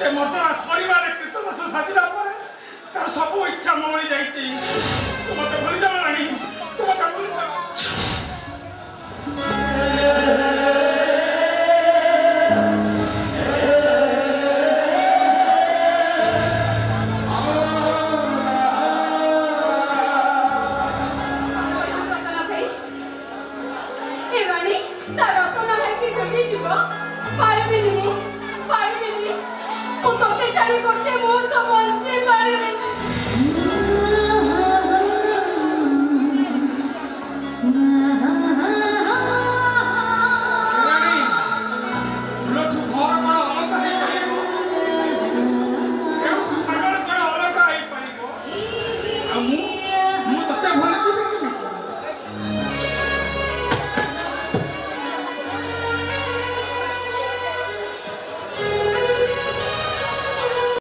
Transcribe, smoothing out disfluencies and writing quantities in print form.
से मर्दराज परिवार कृतदास साजिला पर तार सब इच्छा मौली जाइछि तू मते भूली जा रानी तू मते भूली जा पाए भी नहीं तो करते